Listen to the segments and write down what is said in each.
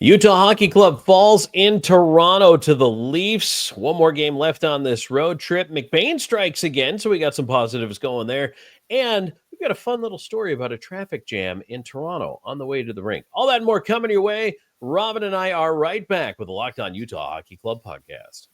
Utah Hockey Club falls in Toronto to the Leafs. One more game left on this road trip. McBain strikes again, so we got some positives going there. And we've got a fun little story about a traffic jam in Toronto on the way to the rink. All that and more coming your way. Robin and I are right back with the Locked On Utah Hockey Club podcast.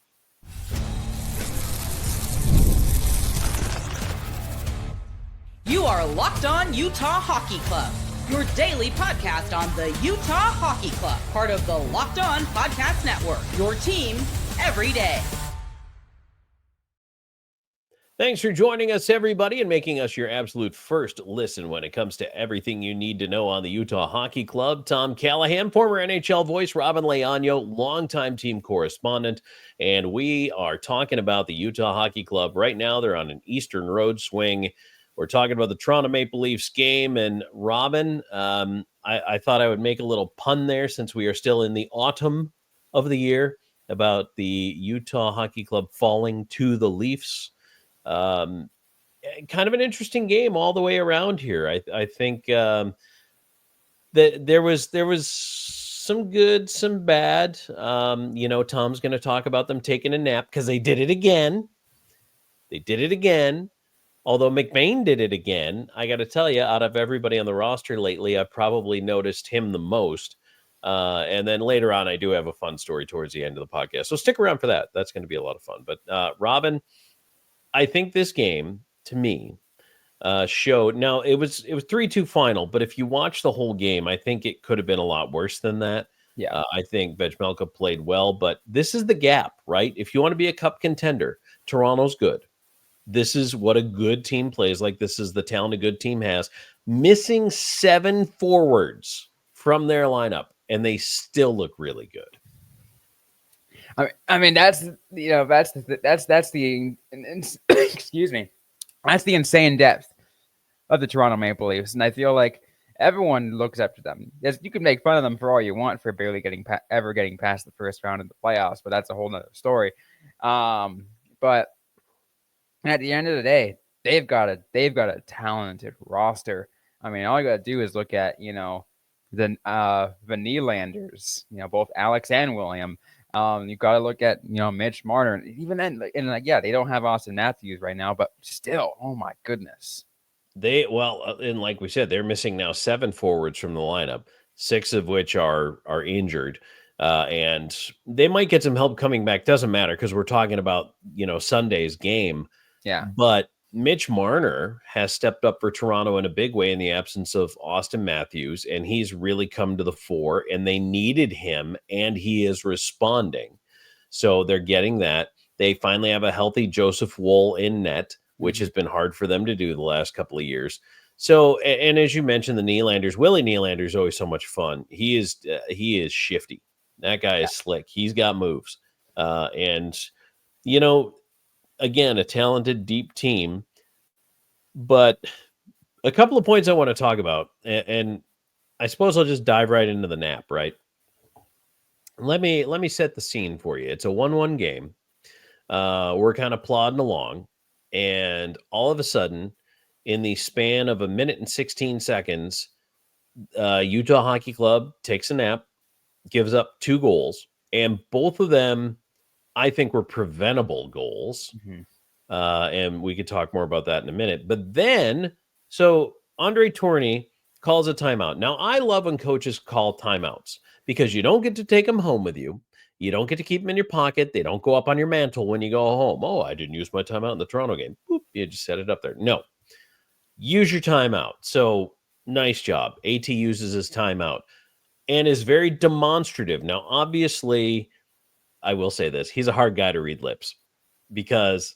You are Locked On Utah Hockey Club, your daily podcast on the Utah Hockey Club, part of the Locked On Podcast Network, your team every day. Thanks for joining us, everybody, and making us your absolute first listen when it comes to everything you need to know on the Utah Hockey Club. Tom Callahan, former NHL voice, Robin Leano, longtime team correspondent, and we are talking about the Utah Hockey Club. Right now, they're on an Eastern Road swing. We're talking about the Toronto Maple Leafs game, and Robin, I thought I would make a little pun there since we are still in the autumn of the year about the Utah Hockey Club falling to the Leafs. Kind of an interesting game all the way around here. I think that there was some good, some bad. Tom's going to talk about them taking a nap because they did it again. Although McBain did it again, I got to tell you, out of everybody on the roster lately, I've probably noticed him the most. And then later on, I do have a fun story towards the end of the podcast. So stick around for that. That's going to be a lot of fun. But Robin, I think this game, to me, showed. Now, it was 3-2 final, but if you watch the whole game, I think it could have been a lot worse than that. Yeah. I think Vejmelka played well, but this is the gap, right? If you want to be a cup contender, Toronto's good. This is what a good team plays like. This is the talent a good team has. Missing 7 forwards from their lineup, and they still look really good. I mean that's the excuse me, that's the insane depth of the Toronto Maple Leafs, and I feel like everyone looks up to them. Yes, you can make fun of them for all you want for barely ever getting past the first round of the playoffs, but that's a whole nother story. But at the end of the day, they've got a talented roster. I mean, all you got to do is look at the Nylanders, both Alex and William. You've got to look at Mitch Marner. Even then, they don't have Austin Matthews right now, but still, oh my goodness. And like we said, they're missing now 7 forwards from the lineup, 6 of which are injured. And they might get some help coming back. Doesn't matter because we're talking about Sunday's game. Yeah. But Mitch Marner has stepped up for Toronto in a big way in the absence of Austin Matthews, and he's really come to the fore, and they needed him, and he is responding. So they're getting that. They finally have a healthy Joseph Woll in net, which has been hard for them to do the last couple of years. So, and as you mentioned, the Nylanders, Willie Nylander is always so much fun. He is shifty. That guy is slick. He's got moves. Again, a talented, deep team. But a couple of points I want to talk about, and I suppose I'll just dive right into the nap, right? Let me set the scene for you. It's a 1-1 game. We're kind of plodding along, and all of a sudden, in the span of 1 minute and 16 seconds, Utah Hockey Club takes a nap, gives up 2 goals, and both of them I think were preventable goals. Mm-hmm. And we could talk more about that in a minute. But then, so Andre Tourigny calls a timeout. Now, I love when coaches call timeouts because you don't get to take them home with you. You don't get to keep them in your pocket. They don't go up on your mantle when you go home. Oh, I didn't use my timeout in the Toronto game. Boop, you just set it up there. No. Use your timeout. So, nice job. AT uses his timeout and is very demonstrative. Now, obviously, I will say this. He's a hard guy to read lips because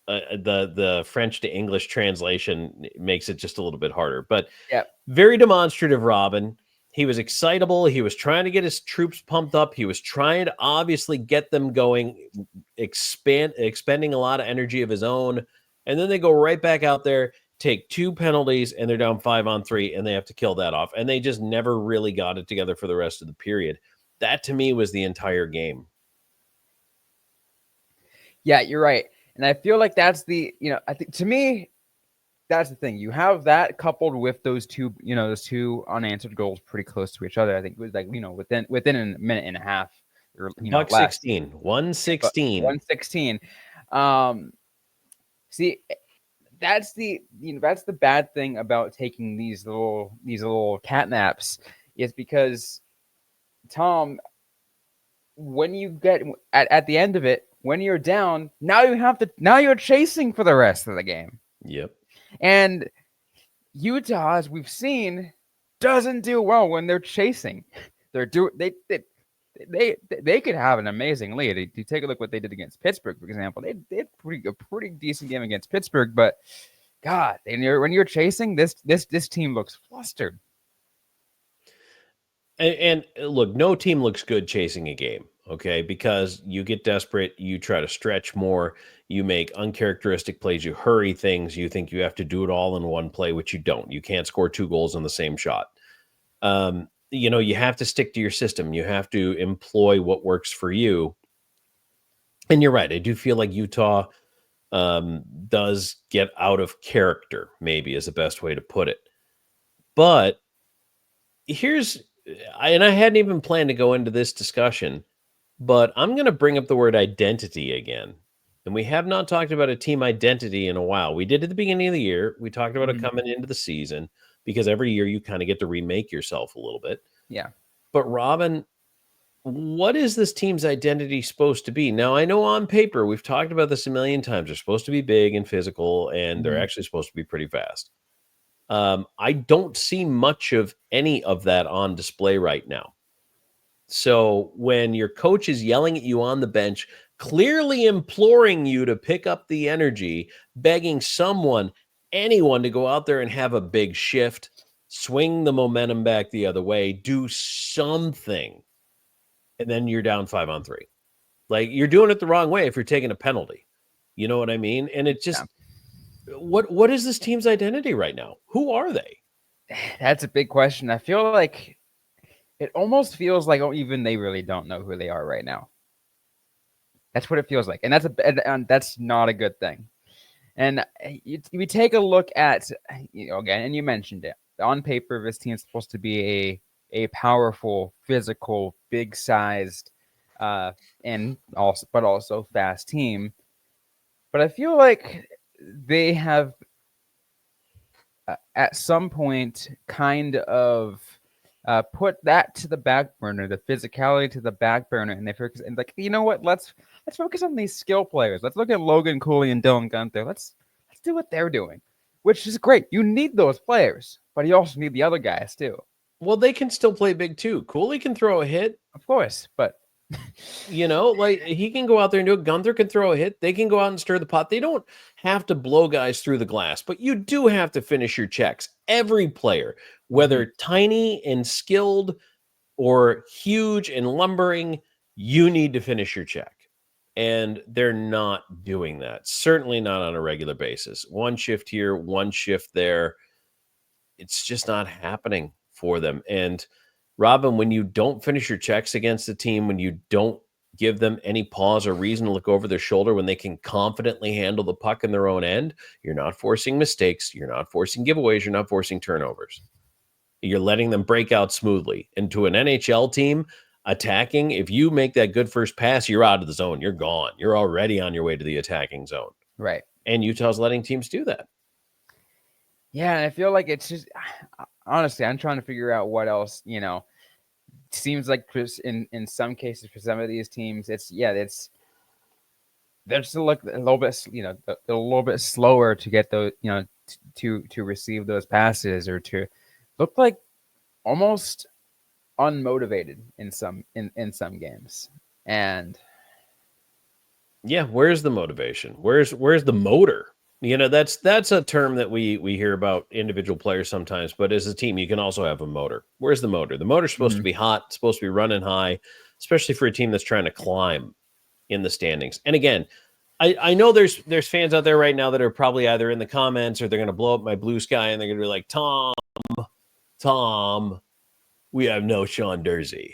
the French to English translation makes it just a little bit harder. But very demonstrative, Robin. He was excitable. He was trying to get his troops pumped up. He was trying to obviously get them going, expending a lot of energy of his own. And then they go right back out there, take 2 penalties, and they're down 5-on-3, and they have to kill that off. And they just never really got it together for the rest of the period. That, to me, was the entire game. Yeah, you're right. And I feel like that's I think to me, that's the thing. You have that coupled with those two, those two unanswered goals pretty close to each other. I think it was like, within a minute and a half or Buck less. 16, 116. 116. See, that's the bad thing about taking these little cat naps, is because, Tom, when you get at the end of it, when you're down, now you're chasing for the rest of the game. Yep. And Utah, as we've seen, doesn't do well when they're chasing. They could have an amazing lead. You take a look what they did against Pittsburgh, for example. They had a pretty decent game against Pittsburgh, but God, when you're chasing, this team looks flustered. And look, no team looks good chasing a game, okay? Because you get desperate, you try to stretch more, you make uncharacteristic plays, you hurry things, you think you have to do it all in one play, which you don't. You can't score 2 goals in the same shot. You have to stick to your system. You have to employ what works for you. And you're right. I do feel like Utah does get out of character, maybe is the best way to put it. But I hadn't even planned to go into this discussion, but I'm going to bring up the word identity again. And we have not talked about a team identity in a while. We did at the beginning of the year. We talked about it coming into the season, because every year you kind of get to remake yourself a little bit. Yeah. But Robin, what is this team's identity supposed to be? Now, I know on paper, we've talked about this a million times. They're supposed to be big and physical, and they're actually supposed to be pretty fast. I don't see much of any of that on display right now. So when your coach is yelling at you on the bench, clearly imploring you to pick up the energy, begging anyone to go out there and have a big shift, swing the momentum back the other way, do something, and then you're down 5-on-3. Like, you're doing it the wrong way if you're taking a penalty. You know what I mean? And it just... Yeah. What is this team's identity right now? Who are they? That's a big question. I feel like it almost feels like even they really don't know who they are right now. That's what it feels like, and that's not a good thing. And we take a look at, again, and you mentioned it. On paper, this team is supposed to be a powerful, physical, big-sized, but also fast team. But I feel like they have at some point kind of put that to the back burner, the physicality to the back burner, and they focus, and like, you know what? Let's focus on these skill players. Let's look at Logan Cooley and Dylan Gunther. Let's do what they're doing, which is great. You need those players, but you also need the other guys too. Well, they can still play big too. Cooley can throw a hit, of course, but like, he can go out there and do it. Gunther can throw a hit. They can go out and stir the pot. They don't have to blow guys through the glass, but you do have to finish your checks. Every player, whether tiny and skilled or huge and lumbering, you need to finish your check. And they're not doing that. Certainly not on a regular basis. One shift here, one shift there. It's just not happening for them. And Robin, when you don't finish your checks against the team, when you don't give them any pause or reason to look over their shoulder, when they can confidently handle the puck in their own end, you're not forcing mistakes. You're not forcing giveaways. You're not forcing turnovers. You're letting them break out smoothly. And to an NHL team attacking, if you make that good first pass, you're out of the zone. You're gone. You're already on your way to the attacking zone. Right. And Utah's letting teams do that. Yeah, and I feel like it's just, honestly, I'm trying to figure out what else, seems like in some cases for some of these teams, they're just a little bit, a little bit slower to get those, to receive those passes, or to look like almost unmotivated in some games. And yeah, where's the motivation? Where's the motor? That's a term that we hear about individual players sometimes, but as a team, you can also have a motor. Where's the motor? The motor's supposed to be hot, supposed to be running high, especially for a team that's trying to climb in the standings. And again, I know there's fans out there right now that are probably either in the comments or they're going to blow up my blue sky and they're going to be like, Tom, we have no Sean Dursey.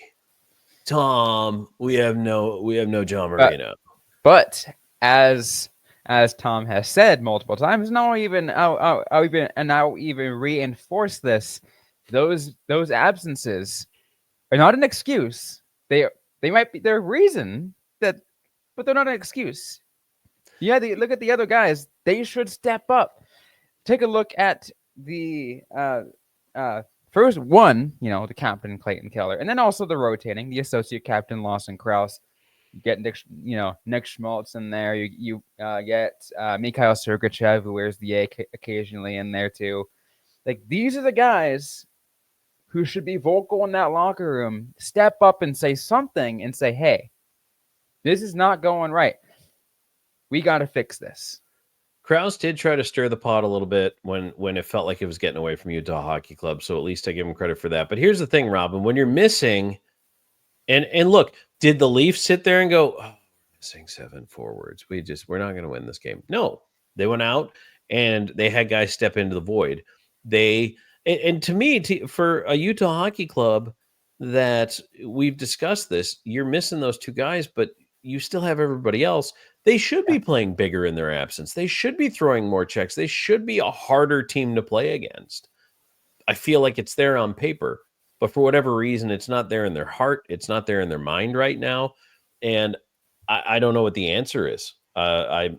Tom, we have no John Marino. But as as Tom has said multiple times, I'll even reinforce this. Those absences are not an excuse. They might be their reason but they're not an excuse. Yeah, look at the other guys. They should step up. Take a look at the first one, the captain Clayton Keller, and then also the rotating, the associate captain Lawson Krause. You get Nick Schmaltz in there. You get Mikhail Sergachev, who wears the A occasionally in there too. Like, these are the guys who should be vocal in that locker room. Step up and say something and say, hey, this is not going right. We got to fix this. Krause did try to stir the pot a little bit when it felt like it was getting away from Utah Hockey Club. So at least I give him credit for that. But here's the thing, Robin, when you're missing, and look, did the Leafs sit there and go, oh, missing 7 forwards? We're not going to win this game. No, they went out and they had guys step into the void. And to me, for a Utah Hockey Club that we've discussed this, you're missing those 2 guys, but you still have everybody else. They should be playing bigger in their absence. They should be throwing more checks. They should be a harder team to play against. I feel like it's there on paper, but for whatever reason, it's not there in their heart. It's not there in their mind right now. And I don't know what the answer is. I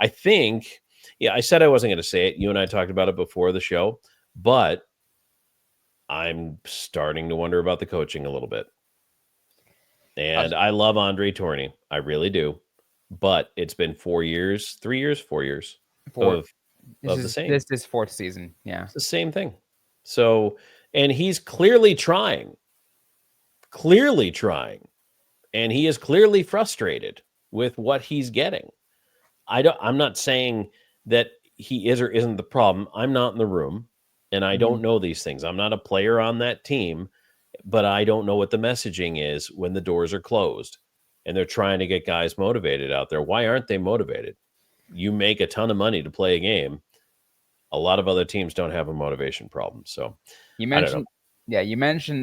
think, I said I wasn't going to say it. You and I talked about it before the show, but I'm starting to wonder about the coaching a little bit. And I love Andre Tourigny. I really do. But it's been 4 years, 3 years, 4 years of the same. This is 4th season. Yeah. It's the same thing. So, and he's clearly trying. And he is clearly frustrated with what he's getting. I'm not saying that he is or isn't the problem. I'm not in the room and I don't know these things. I'm not a player on that team, but I don't know what the messaging is when the doors are closed and they're trying to get guys motivated out there. Why aren't they motivated? You make a ton of money to play a game. A lot of other teams don't have a motivation problem. So you mentioned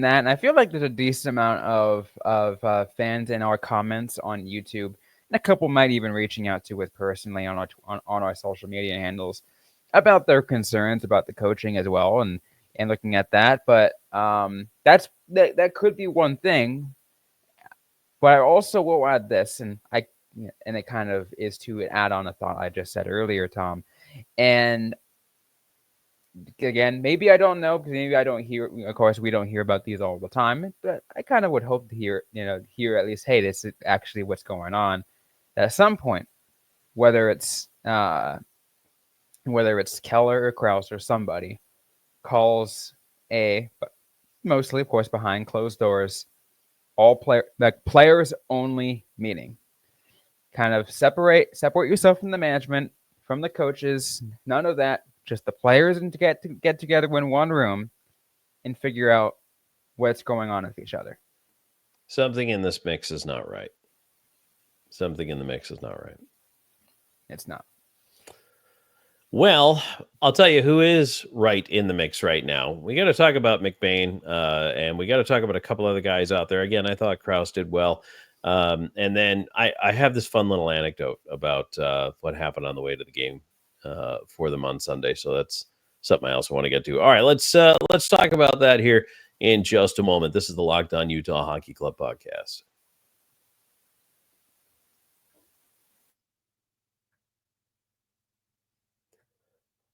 that, and I feel like there's a decent amount of fans in our comments on YouTube, and a couple might even reaching out to us personally on our social media handles about their concerns about the coaching as well, and looking at that. But that could be one thing. But I also will add this, and it kind of is to add on a thought I just said earlier, Tom. And again, maybe I don't know, because maybe I don't hear. Of course, we don't hear about these all the time. But I kind of would hope to hear at least, hey, this is actually what's going on. At some point, whether it's Keller or Krause or somebody, calls but mostly, of course, behind closed doors, players only meeting. Kind of separate yourself from the management, from the coaches. None of that. Just the players and to get together in one room and figure out what's going on with each other. Something in this mix is not right. It's not. Well, I'll tell you who is right in the mix right now. We got to talk about McBain, and we got to talk about a couple other guys out there. Again, I thought Krause did well. And then I have this fun little anecdote about what happened on the way to the game for them on Sunday. So that's something I also want to get to. All right, let's talk about that here in just a moment. This is the Locked On Utah Hockey Club podcast.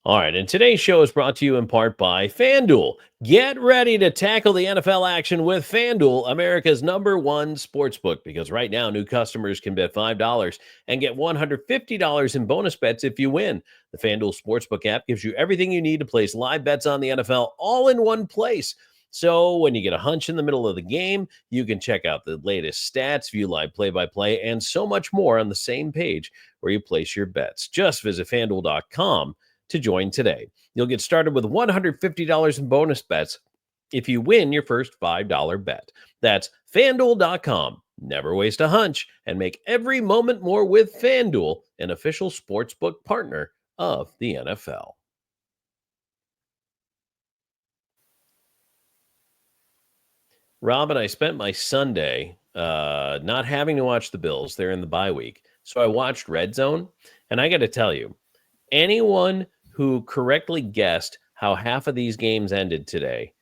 All right, and today's show is brought to you in part by FanDuel. Get ready to tackle the NFL action with FanDuel, America's #1 sportsbook, because right now new customers can bet $5 and get $150 in bonus bets if you win. The FanDuel Sportsbook app gives you everything you need to place live bets on the NFL all in one place. So when you get a hunch in the middle of the game, you can check out the latest stats, view live play-by-play, and so much more on the same page where you place your bets. Just visit FanDuel.com to join today. You'll get started with $150 in bonus bets if you win your first $5 bet. That's FanDuel.com. Never waste a hunch and make every moment more with FanDuel, an official sportsbook partner of the NFL. Rob and I spent my Sunday not having to watch the Bills. They're in the bye week. So I watched Red Zone, and I got to tell you, anyone who correctly guessed how half of these games ended today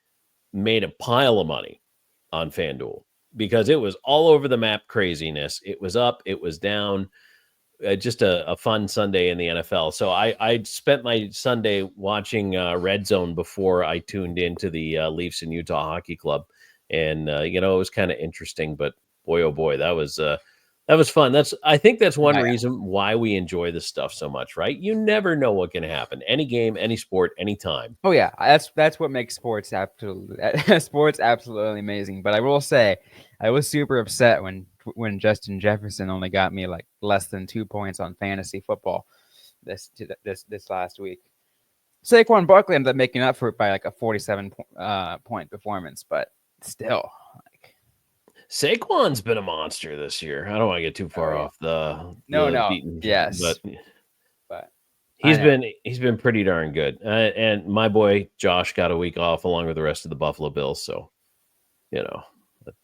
made a pile of money on FanDuel because it was all over the map craziness. It was up, it was down. Just a fun Sunday in the NFL. So I spent my Sunday watching Red Zone before I tuned into the Leafs and Utah Hockey Club, and it was kind of interesting. But boy, oh boy, that was fun. I think that's one Yeah. reason why we enjoy this stuff so much, right? You never know what can happen. Any game, any sport, anytime. Oh yeah, that's what makes sports absolutely amazing. But I will say, I was super upset when Justin Jefferson only got me like less than 2 points on fantasy football this last week. Saquon Barkley ended up making up for it by like a 47 point performance, but still, like, Saquon's been a monster this year. I don't want to get too far off the beaten, yes, but he's been pretty darn good. And my boy Josh got a week off along with the rest of the Buffalo Bills, so but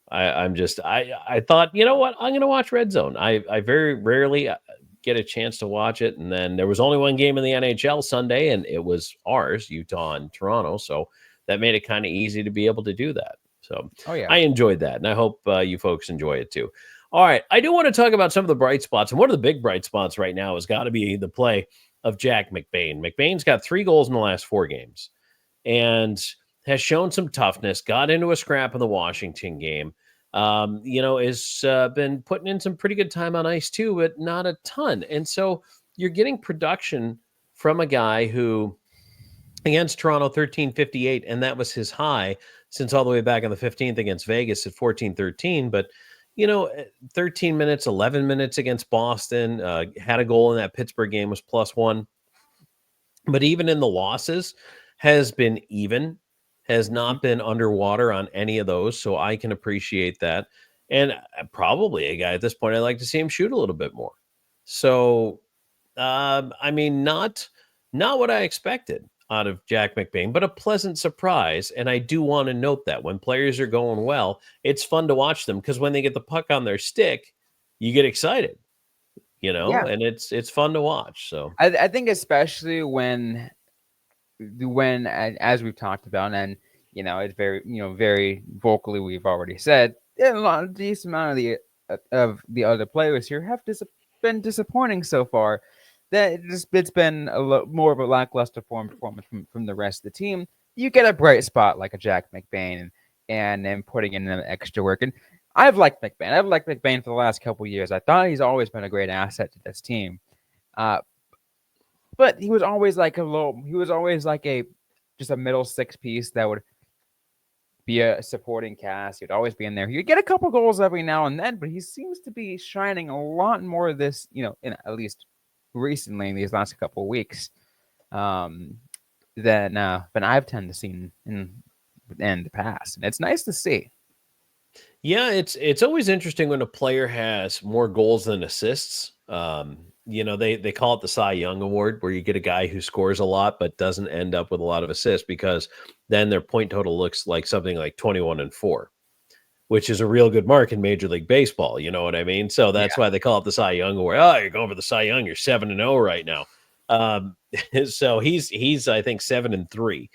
I thought, you know what, I'm going to watch Red Zone. I very rarely get a chance to watch it, and then there was only one game in the NHL Sunday, and it was ours, Utah and Toronto, so that made it kind of easy to be able to do that. So I enjoyed that, and I hope you folks enjoy it too. All right, I do want to talk about some of the bright spots, and one of the big bright spots right now has got to be the play of Jack McBain. McBain's got 3 goals in the last 4 games and has shown some toughness, got into a scrap in the Washington game, has been putting in some pretty good time on ice too, but not a ton. And so you're getting production from a guy who, against Toronto, 13.58, and that was his high since all the way back on the 15th against Vegas at 14.13. But 13 minutes, 11 minutes against Boston, had a goal in that Pittsburgh game, was +1. But even in the losses, has been even, has not been underwater on any of those. So I can appreciate that. And probably a guy at this point, I'd like to see him shoot a little bit more. So, not what I expected out of Jack McBain, but a pleasant surprise. And I do want to note that when players are going well, it's fun to watch them because when they get the puck on their stick, you get excited, and it's fun to watch. So I think especially when as we've talked about, and it's very very vocally, we've already said a decent amount of the other players here have been disappointing so far. That it's been a lot more of a lackluster performance from the rest of the team. You get a bright spot like a Jack McBain and then putting in the extra work. And I've liked McBain. I've liked McBain for the last couple of years. I thought he's always been a great asset to this team. But he was always like just a middle 6 piece that would be a supporting cast. He'd always be in there. He'd get a couple goals every now and then, but he seems to be shining a lot more of this, in at least recently in these last couple of weeks, than I've tended to see in the past. And it's nice to see. Yeah, it's always interesting when a player has more goals than assists. They call it the Cy Young Award, where you get a guy who scores a lot but doesn't end up with a lot of assists, because then their point total looks like something like 21-4, which is a real good mark in Major League Baseball. You know what I mean? So that's why they call it the Cy Young Award. Oh, you're going for the Cy Young. You're 7-0 right now. So he's I think 7-3.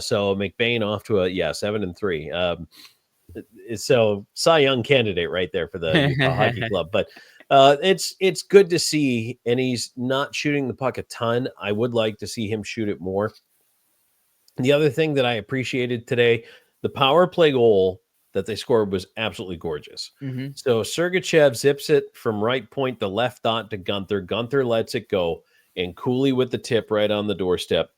So McBain off to a 7-3. So Cy Young candidate right there for the Utah Hockey Club. But it's good to see, and he's not shooting the puck a ton. I would like to see him shoot it more. The other thing that I appreciated today, the power play goal that they scored was absolutely gorgeous. Mm-hmm. So Sergachev zips it from right point to left dot to Gunther. Gunther lets it go, and Cooley with the tip right on the doorstep.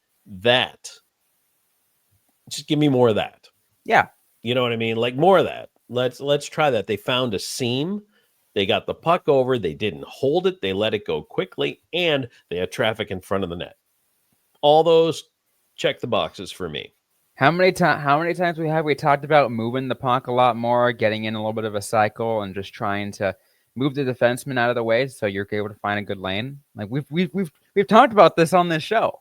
Just give me more of that. Yeah. You know what I mean? Like more of that. Let's try that. They found a seam. They got the puck over. They didn't hold it. They let it go quickly, and they had traffic in front of the net. All those check the boxes for me. How many times have we talked about moving the puck a lot more, getting in a little bit of a cycle, and just trying to move the defenseman out of the way so you're able to find a good lane? Like we've talked about this on this show.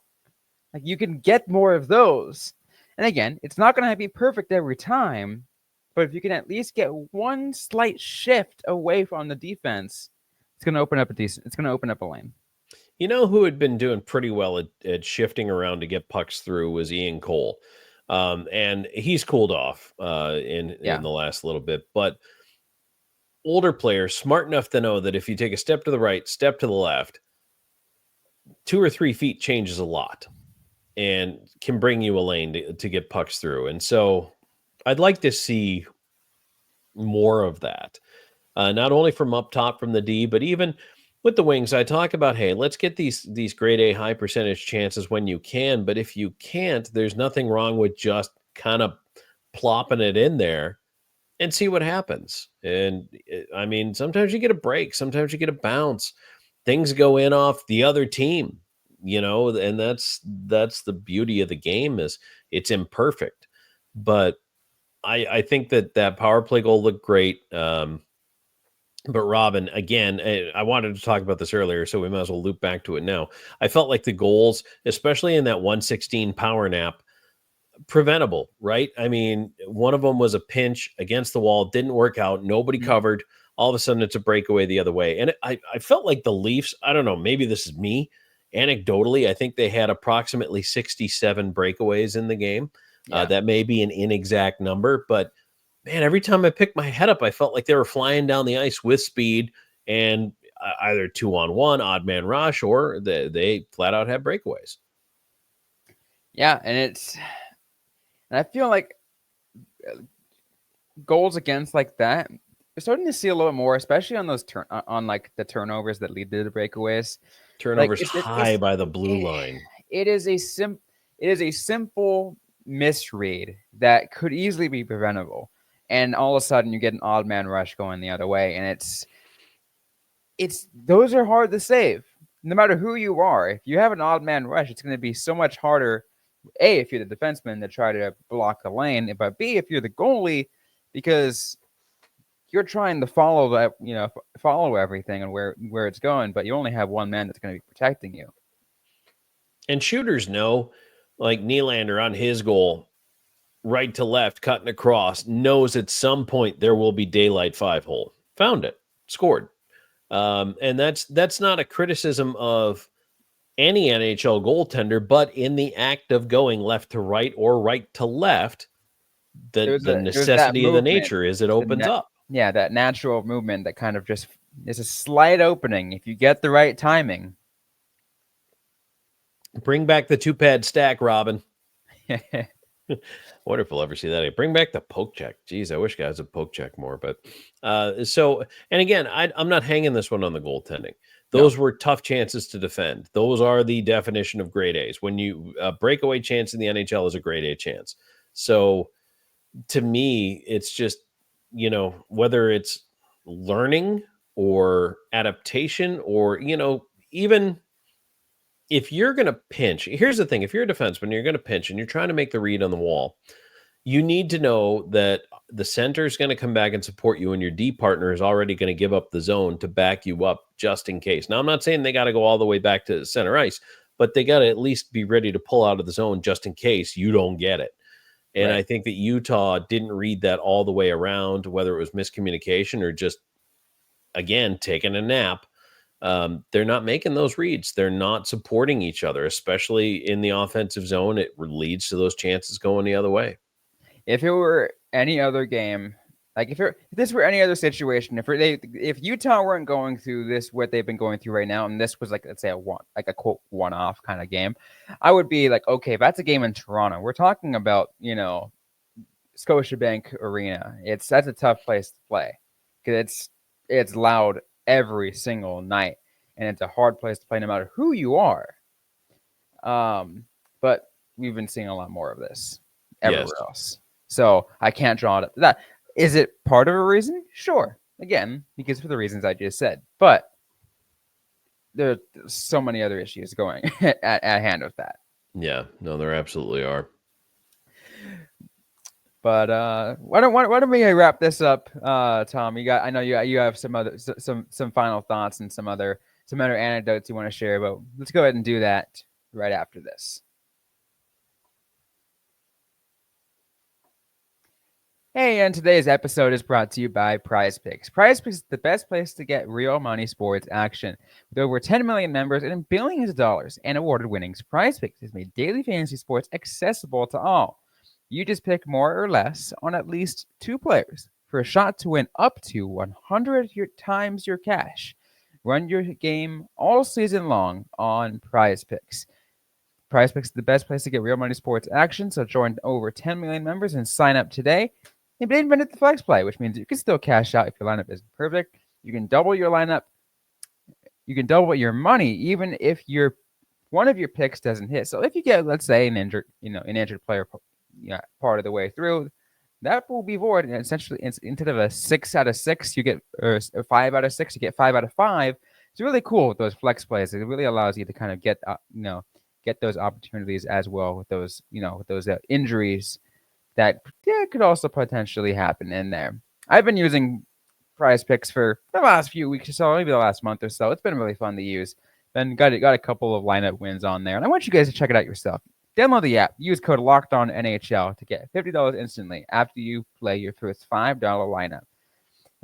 Like you can get more of those. And again, it's not going to be perfect every time, but if you can at least get one slight shift away from the defense, It's going to open up a lane. You know who had been doing pretty well at shifting around to get pucks through was Ian Cole. And he's cooled off in the last little bit. But older players, smart enough to know that if you take a step to the right, step to the left, 2 or 3 feet changes a lot and can bring you a lane to get pucks through. And so I'd like to see more of that, not only from up top from the D, but even with the wings. I talk about, hey, let's get these grade A high percentage chances when you can. But if you can't, there's nothing wrong with just kind of plopping it in there and see what happens. And I mean, sometimes you get a break, sometimes you get a bounce. Things go in off the other team, and that's the beauty of the game, is it's imperfect. But I think that power play goal looked great. But Robin, again, I wanted to talk about this earlier, so we might as well loop back to it now. I felt like the goals, especially in that 116 power nap, preventable, right? I mean, one of them was a pinch against the wall, didn't work out, nobody covered. All of a sudden, it's a breakaway the other way. And I felt like the Leafs, I don't know, maybe this is me. Anecdotally, I think they had approximately 67 breakaways in the game. That may be an inexact number, but man, every time I picked my head up, I felt like they were flying down the ice with speed and either 2-on-1, odd man rush, or they flat out had breakaways. Yeah, and I feel like goals against like that, we're starting to see a little bit more, especially on those the turnovers that lead to the breakaways. Turnovers high by the blue line. It is a simple misread that could easily be preventable. And all of a sudden you get an odd man rush going the other way. And those are hard to save no matter who you are. If you have an odd man rush, it's going to be so much harder. A, if you're the defenseman, to try to block the lane, but B, if you're the goalie, because you're trying to follow everything and where it's going, but you only have one man that's going to be protecting you. And shooters know, like Nylander on his goal, right to left, cutting across, knows at some point there will be daylight 5-hole. Found it, scored. And that's not a criticism of any NHL goaltender, but in the act of going left to right or right to left, the necessity of the nature is it opens up. Yeah, that natural movement that kind of just is a slight opening if you get the right timing. Bring back the 2-pad stack, Robin. I wonder if we'll ever see that. Bring back the poke check. Jeez, I wish guys would poke check more. But and again, I'm not hanging this one on the goaltending. Those were tough chances to defend. Those are the definition of grade A's. When you breakaway chance in the NHL is a grade A chance. So to me, it's just, whether it's learning or adaptation or, even if you're going to pinch, here's the thing. If you're a defenseman, you're going to pinch and you're trying to make the read on the wall, you need to know that the center is going to come back and support you, and your D partner is already going to give up the zone to back you up just in case. Now, I'm not saying they got to go all the way back to center ice, but they got to at least be ready to pull out of the zone just in case you don't get it. And I think that Utah didn't read that all the way around, whether it was miscommunication or just, again, taking a nap. They're not making those reads. They're not supporting each other, especially in the offensive zone. It leads to those chances going the other way. If it were any other game, like if this were any other situation, if Utah weren't going through this, what they've been going through right now, and this was like, let's say a quote one-off kind of game, I would be like, okay, if that's a game in Toronto, we're talking about, Scotiabank Arena. That's a tough place to play because it's loud every single night, and it's a hard place to play no matter who you are. But we've been seeing a lot more of this everywhere else. So I can't draw it up to that. Is it part of a reason? Sure. Again, because for the reasons I just said. But there's so many other issues going at hand with that. Yeah, no, there absolutely are. But why don't we wrap this up, Tom? I know you have some final thoughts and some other anecdotes you want to share, but let's go ahead and do that right after this. Hey, and today's episode is brought to you by Prize Picks. Prize Picks is the best place to get real money sports action. With over 10 million members and billions of dollars and awarded winnings, Prize Picks has made daily fantasy sports accessible to all. You just pick more or less on at least 2 players for a shot to win up to 100 times your cash. Run your game all season long on Prize Picks. Prize Picks is the best place to get real money sports action, so join over 10 million members and sign up today. They invented the flex play, which means you can still cash out if your lineup isn't perfect. You can double your lineup. You can double your money even if one of your picks doesn't hit. So if you get, let's say, an injured player part of the way through, that will be void. And essentially, instead of a 6 out of 6, you get a 5 out of 6. You get 5 out of 5. It's really cool with those flex plays. It really allows you to kind of get those opportunities as well with those injuries that could also potentially happen in there. I've been using Prize Picks for the last few weeks or so, maybe the last month or so. It's been really fun to use. Then got a couple of lineup wins on there, and I want you guys to check it out yourself. Download the app. Use code LOCKEDONNHL to get $50 instantly after you play your first $5 lineup.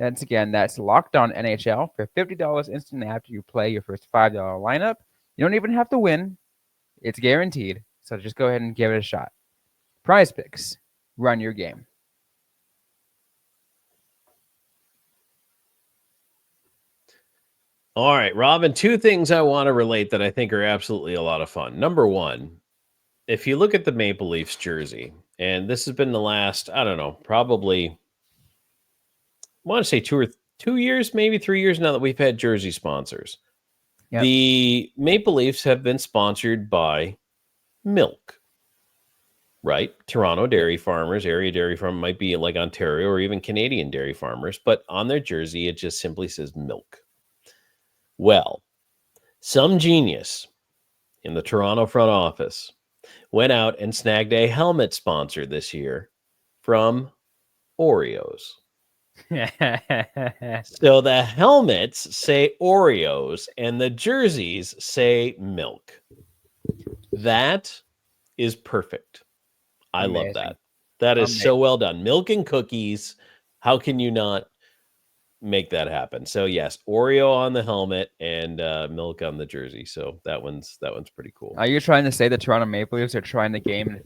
That's Locked On NHL for $50 instantly after you play your first $5 lineup. You don't even have to win. It's guaranteed. So just go ahead and give it a shot. Prize Picks. Run your game. All right, Robin, 2 things I want to relate that I think are absolutely a lot of fun. Number one, if you look at the Maple Leafs jersey, and this has been the last, I don't know, probably, I want to say 2 years, maybe 3 years now that we've had jersey sponsors. Yep. The Maple Leafs have been sponsored by milk, right? Toronto dairy farmers, area dairy farm, might be like Ontario or even Canadian dairy farmers, but on their jersey, it just simply says milk. Well, some genius in the Toronto front office went out and snagged a helmet sponsor this year from Oreos. So the helmets say Oreos and the jerseys say milk. That is perfect. I love that. That is so well done. Milk and cookies. How can you not make that happen? So yes, Oreo on the helmet and milk on the jersey. So that one's pretty cool. Are you trying to say the Toronto Maple Leafs are trying to gain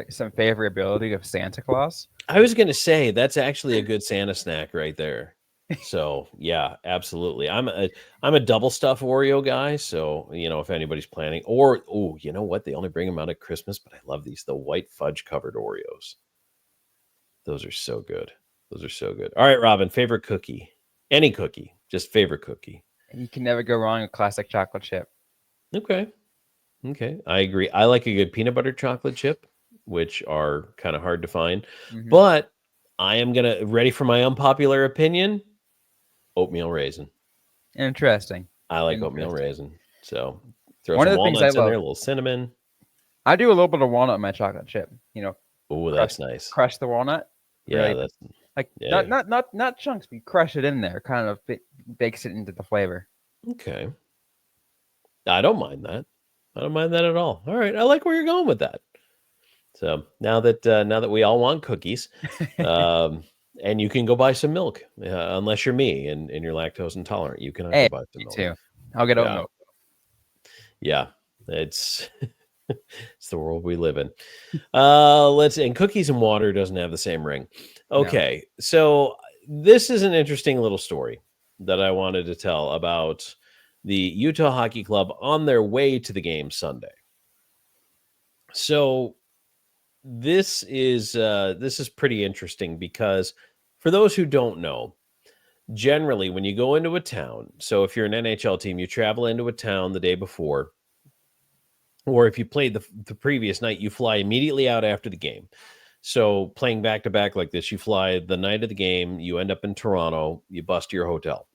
some favorability of Santa Claus? I was going to say that's actually a good Santa snack right there. So yeah, absolutely. I'm a double stuff Oreo guy. So if anybody's planning, or you know what, they only bring them out at Christmas, but I love these, the white fudge covered Oreos. Those are so good. All right, Robin, favorite cookie? Any cookie, just favorite cookie. You can never go wrong with classic chocolate chip. Okay, I agree. I like a good peanut butter chocolate chip, which are kind of hard to find. Mm-hmm. But I am ready for my unpopular opinion. Oatmeal raisin. Interesting. I like oatmeal raisin. So throw some walnuts in there, a little cinnamon. I do a little bit of walnut in my chocolate chip. Oh, that's nice. Crush the walnut. Yeah, really, that's like not chunks, but you crush it in there. Kind of bakes it into the flavor. Okay. I don't mind that. I don't mind that at all. All right, I like where you're going with that. So now that we all want cookies, and you can go buy some milk, unless you're me and you're lactose intolerant, you can go buy some milk. Too. I'll get oat milk. Yeah, it's it's the world we live in. And cookies and water doesn't have the same ring. Okay, no. So this is an interesting little story that I wanted to tell about the Utah Hockey Club on their way to the game Sunday. So this is pretty interesting because for those who don't know, generally when you go into a town, so if you're an NHL team, you travel into a town the day before, or if you played the previous night, you fly immediately out after the game. So playing back-to-back like this, you fly the night of the game, you end up in Toronto, you bust to your hotel.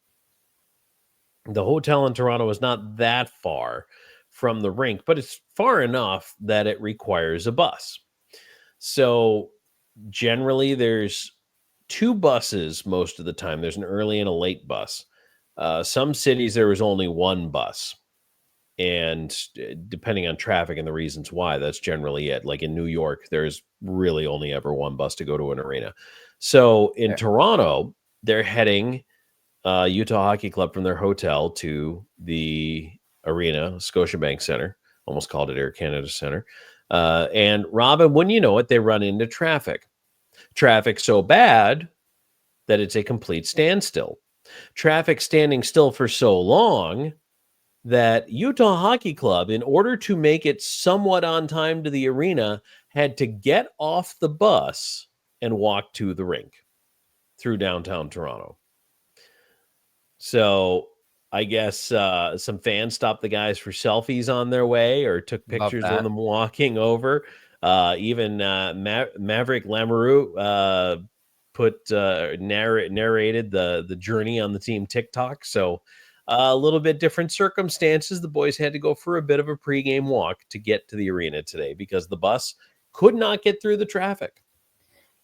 The hotel in Toronto is not that far from the rink, but it's far enough that it requires a bus. So generally there's 2 buses most of the time. There's an early and a late bus. Some cities there was only 1 bus. And depending on traffic and the reasons why, that's generally it. Like in New York, there's really only ever one bus to go to an arena. So in Yeah. Toronto, they're heading Utah Hockey Club from their hotel to the arena, Scotiabank Center. Almost called it Air Canada Center. And Robin, wouldn't you know it, they run into traffic. Traffic so bad that it's a complete standstill. Traffic standing still for so long that Utah Hockey Club, in order to make it somewhat on time to the arena, had to get off the bus and walk to the rink through downtown Toronto. So I guess some fans stopped the guys for selfies on their way or took Love pictures of that. them walking over. Even Maverick Lamoureux narrated the journey on the team TikTok. So a little bit different circumstances. The boys had to go for a bit of a pregame walk to get to the arena today because the bus could not get through the traffic.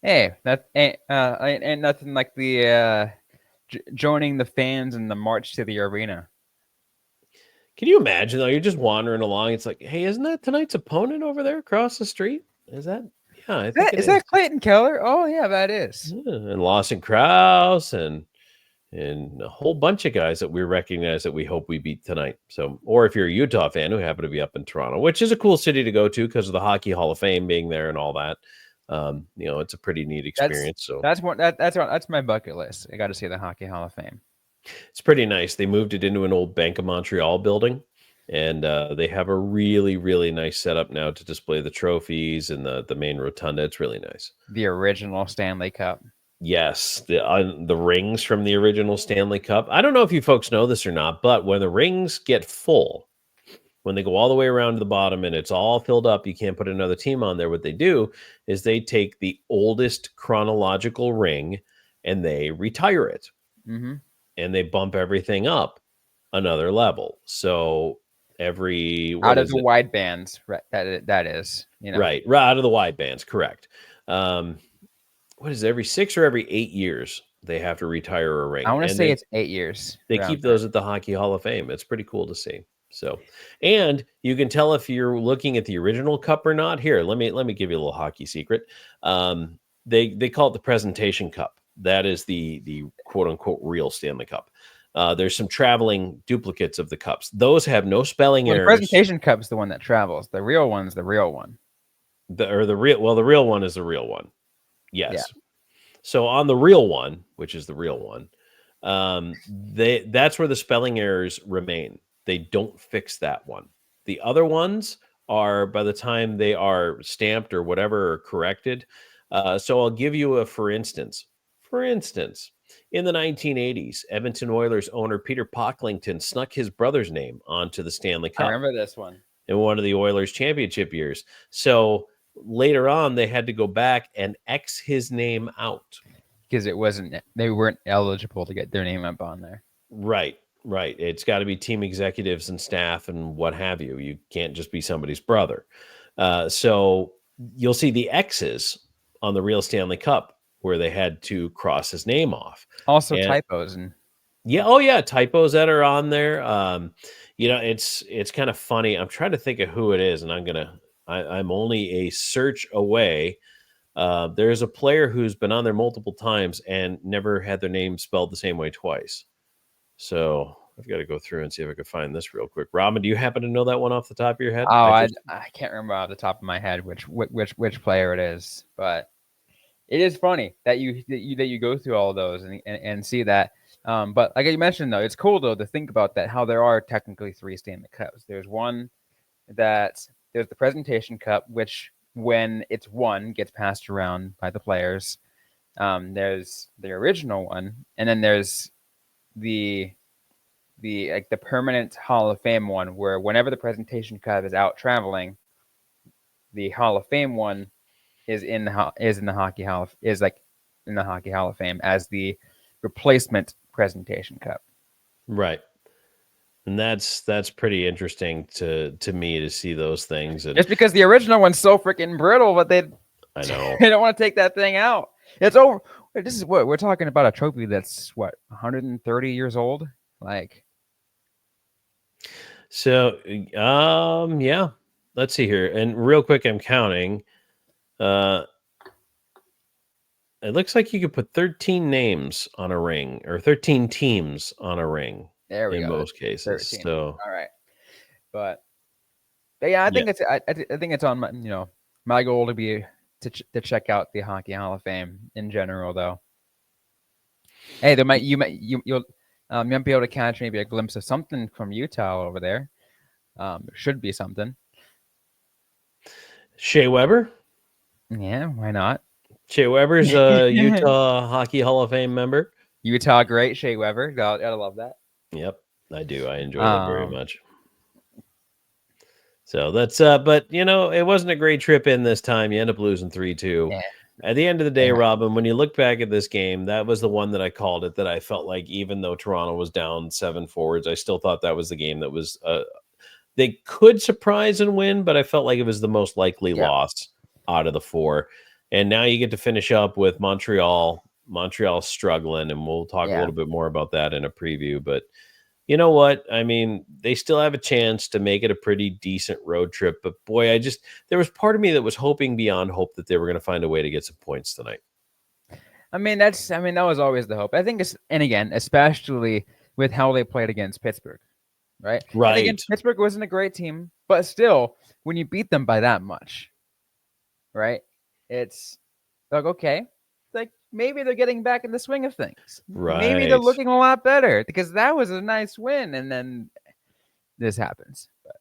Hey, that ain't nothing like the joining the fans in the march to the arena. Can you imagine though? You're just wandering along. It's like, hey, isn't that tonight's opponent over there across the street? Is that? Yeah, I think Is that Clayton Keller? Oh yeah, that is. Yeah, and Lawson Krause and a whole bunch of guys that we recognize that we hope we beat tonight. So, or if you're a Utah fan who happen to be up in Toronto, which is a cool city to go to because of the Hockey Hall of Fame being there and all that. It's a pretty neat experience. That's my bucket list. I got to see the Hockey Hall of Fame. It's pretty nice. They moved it into an old Bank of Montreal building, and they have a really, really nice setup now to display the trophies and the main rotunda. It's really nice. The original Stanley Cup. Yes, the rings from the original Stanley Cup. I don't know if you folks know this or not, but when the rings get full, when they go all the way around to the bottom and it's all filled up, you can't put another team on there. What they do is they take the oldest chronological ring and they retire it. Mm-hmm. And they bump everything up another level. So every out of the wide bands, right? That is, right out of the wide bands, correct. What is it, every 6 or every 8 years they have to retire a ring? I want to say it's 8 years. They keep those at the Hockey Hall of Fame. It's pretty cool to see. So, and you can tell if you're looking at the original cup or not. Here, let me give you a little hockey secret. They call it the presentation cup. That is the quote unquote real Stanley Cup. There's some traveling duplicates of the cups. Those have no spelling errors. The presentation cup is the one that travels. The real one's the real one. The real one is the real one. Yes. Yeah. So on the real one, which is the real one, that's where the spelling errors remain. They don't fix that one. The other ones are, by the time they are stamped or whatever, or corrected. So I'll give you a for instance. For instance, in the 1980s, Edmonton Oilers owner Peter Pocklington snuck his brother's name onto the Stanley Cup. I remember this one. In one of the Oilers championship years. So later on, they had to go back and X his name out. Because they weren't eligible to get their name up on there. Right. It's got to be team executives and staff and what have you. You can't just be somebody's brother. So you'll see the X's on the real Stanley Cup where they had to cross his name off. Also typos. Typos that are on there. It's kind of funny. I'm trying to think of who it is, and I'm only a search away. There's a player who's been on there multiple times and never had their name spelled the same way twice. So I've got to go through and see if I can find this real quick. Robin, do you happen to know that one off the top of your head? Oh, I can't remember off the top of my head which player it is, but it is funny that you go through all of those and see that. But like you mentioned, though, it's cool though to think about that, how there are technically 3 Stanley Cups. There's the presentation cup, which when it's won gets passed around by the players. There's the original one, and then there's the permanent Hall of Fame one, where whenever the presentation cup is out traveling, the Hall of Fame one is in the Hockey Hall of Fame as the replacement presentation cup. Right. And that's pretty interesting to me to see those things. And just because the original one's so freaking brittle, but I know they don't want to take that thing out. It's over. This is what we're talking about, a trophy that's 130 years old. Like, So, yeah. Let's see here. And real quick, I'm counting. It looks like you could put 13 names on a ring or 13 teams on a ring There we in go. most cases. 13. So, All right. But yeah, I think it's I think it's on my my goal to be to check out the Hockey Hall of Fame in general, though. Hey, you'll might be able to catch maybe a glimpse of something from Utah over there. Should be something. Shea Weber. Yeah, why not? Shea Weber's a Utah Hockey Hall of Fame member. Utah great, Shea Weber. Gotta love that. Yep, I do. I enjoy that very Um, much. So that's but it wasn't a great trip in this time. You end up losing 3-2. Yeah. At the end of the day, Yeah. Robin, when you look back at this game, that was the one that I called it, that I felt like even though Toronto was down 7 forwards, I still thought that was the game that was they could surprise and win, but I felt like it was the most likely loss out of the 4. And now you get to finish up with Montreal. Montreal's struggling, and we'll talk a little bit more about that in a preview. But you know what? I mean, they still have a chance to make it a pretty decent road trip. But boy, there was part of me that was hoping beyond hope that they were going to find a way to get some points tonight. I mean, that was always the hope. I think and again, especially with how they played against Pittsburgh, right? Right. And again, Pittsburgh wasn't a great team, but still, when you beat them by that much, right? It's like, okay, like maybe they're getting back in the swing of things. Right. Maybe they're looking a lot better, because that was a nice win, and then this happens. But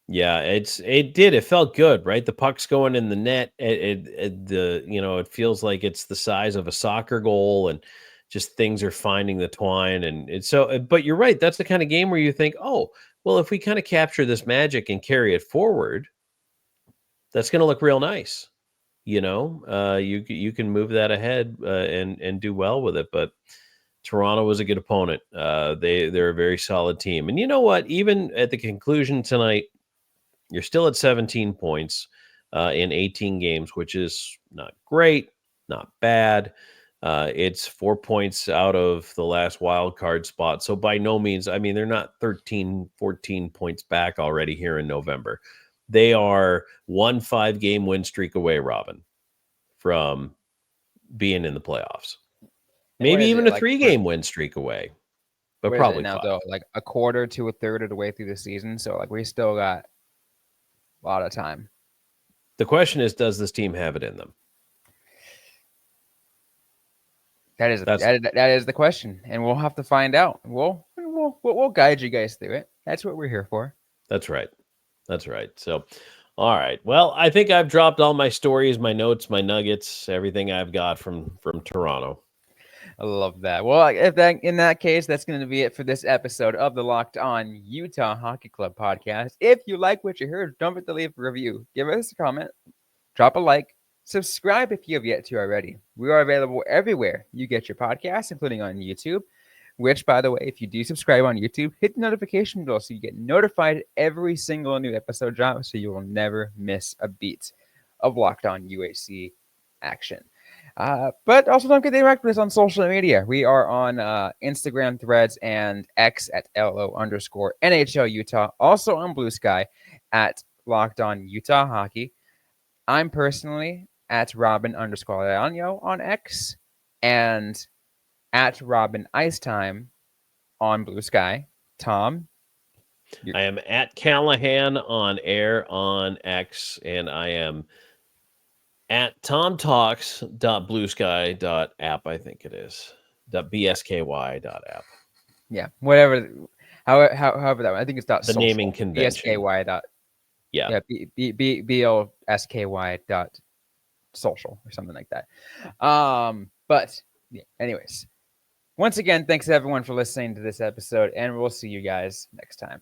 yeah, it felt good, right? The puck's going in the net. It feels like it's the size of a soccer goal, and just things are finding the twine. And it's so, but you're right. That's the kind of game where you think, oh, well, if we kind of capture this magic and carry it forward, that's going to look real nice. You can move that ahead and do well with it. But Toronto was a good opponent. They're a very solid team. And you know what? Even at the conclusion tonight, you're still at 17 points in 18 games, which is not great, not bad. It's 4 points out of the last wild card spot. So by no means, I mean, they're not 13, 14 points back already here in November. They are 1 5-game win streak away, Robin, from being in the playoffs. Maybe even a 3-game win streak away, but probably now 5. though, like a quarter to a third of the way through the season. So like we still got a lot of time. The question is, does this team have it in them? That is the question, and we'll have to find out. We'll guide you guys through it. That's what we're here for. That's right. So, all right. Well, I think I've dropped all my stories, my notes, my nuggets, everything I've got from Toronto. I love that. Well, in that case, that's going to be it for this episode of the Locked On Utah Hockey Club podcast. If you like what you heard, don't forget to leave a review, give us a comment, drop a like, subscribe if you have yet to already. We are available everywhere you get your podcasts, including on YouTube, which, by the way, if you do subscribe on YouTube, hit the notification bell so you get notified every single new episode drop, so you will never miss a beat of Locked On UHC action. But also don't get to interact with us on social media. We are on Instagram, Threads, and X at LO_NHL Utah. Also on Blue Sky at Locked On Utah Hockey. I'm personally at Robin_Leonio on X and at Robin Icetime on Blue Sky. Tom? I am at Callahan on air on X, and I am at tomtalks.bluesky.app, I think it is. .bsky.app. Yeah, whatever. However that one. I think it's the social. Naming convention. BSKY. Yeah. BLSKY social or something like that. But yeah, anyways. Once again, thanks everyone for listening to this episode, and we'll see you guys next time.